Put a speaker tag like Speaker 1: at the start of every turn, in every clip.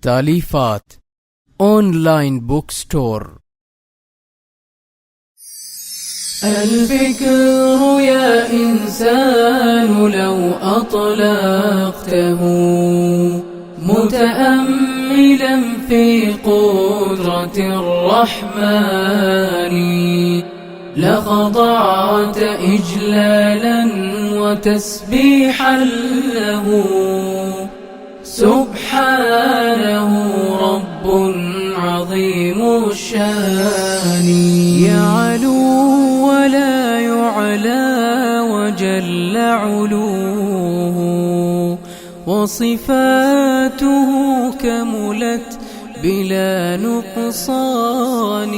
Speaker 1: تأليفات أونلاين بوك ستور.
Speaker 2: الفكر يا إنسان لو أطلقته متأملا في قدرة الرحمن لخضعت إجلالا وتسبيحا له سبحانه رب عظيم الشان يعلو ولا يعلى وجل علوه وصفاته كملت بلا نقصان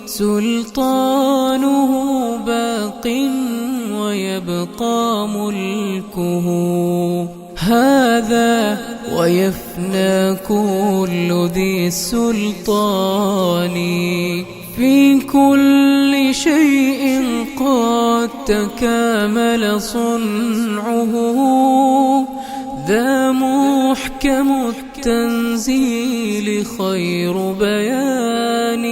Speaker 2: سلطانه باق ويبقى ملكه هذا ويفنى كل ذي السلطان في كل شيء قد تكامل صنعه ذا محكم التنزيل خير بيان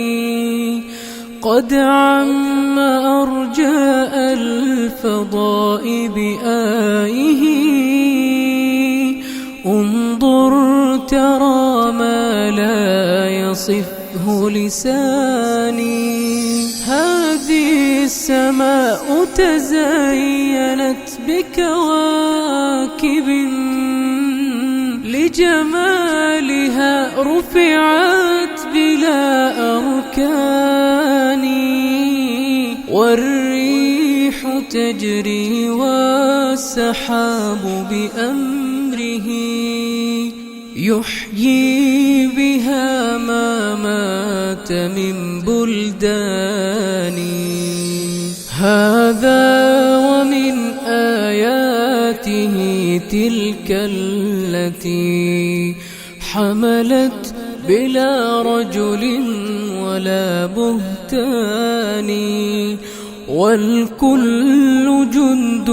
Speaker 2: قد عم أرجاء الفضاء بآيه انظر ترى ما لا يصفه لساني هذه السماء تزينت بكواكب لجمالها رفعت بلا أركان والريح تجري والسحاب بأمره يحيي بها ما مات من بلدان هذا ومن آياته تلك التي حملت بلا رجل ولا بهتان والكل جند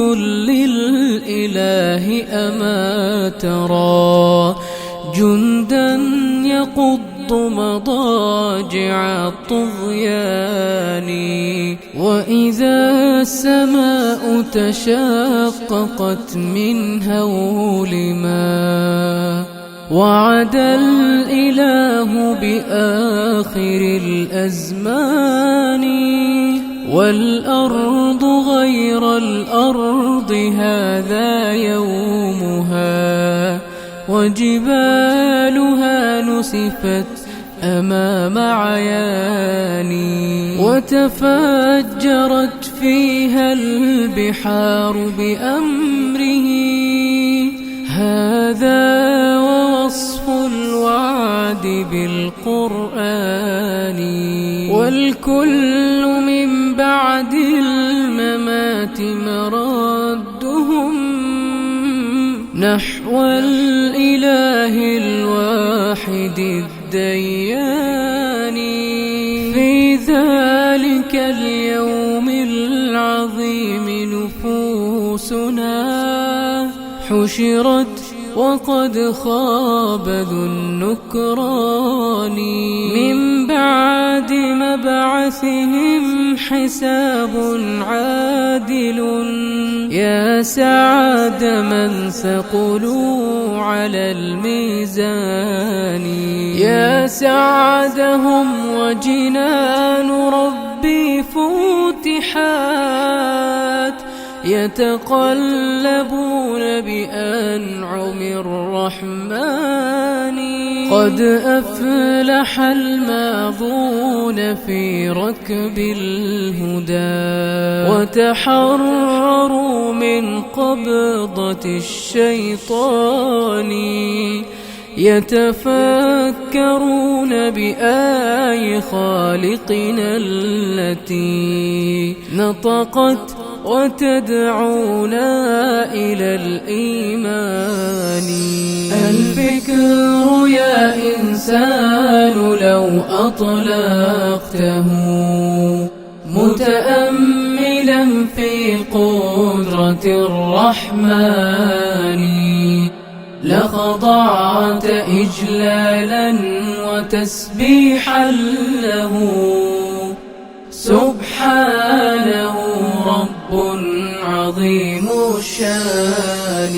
Speaker 2: للإله أما ترى جندا يقض مضاجع الطغيان وإذا السماء تشققت من هول ما وعد الإله بآخر الأزمان والأرض غير الأرض هذا يومها وجبالها نسفت أمام عياني وتفجرت فيها البحار بأمره هذا ووصف الوعد بالقرآن والكل من بعد الممات مردهم نحو الإله الواحد الديان في ذلك اليوم العظيم نفوسنا حشرت وقد خاب ذو النكران من بعد مبعثهم حساب عادل يا سعد من ثقلوا على الميزان يا سعدهم وجنان ربي فتحات يتقلبون بأنعم الرحمن قد أفلح الماضون في ركب الهدى وتحرروا من قبضة الشيطان يتفكرون بآي خالقنا التي نطقت وتدعونا إلى الإيمان الفكر يا إنسان لو أطلقته متأملا في قدرة الرحمن لخضعت إجلالا وتسبيحا له، سبحانه رب عظيم الشان.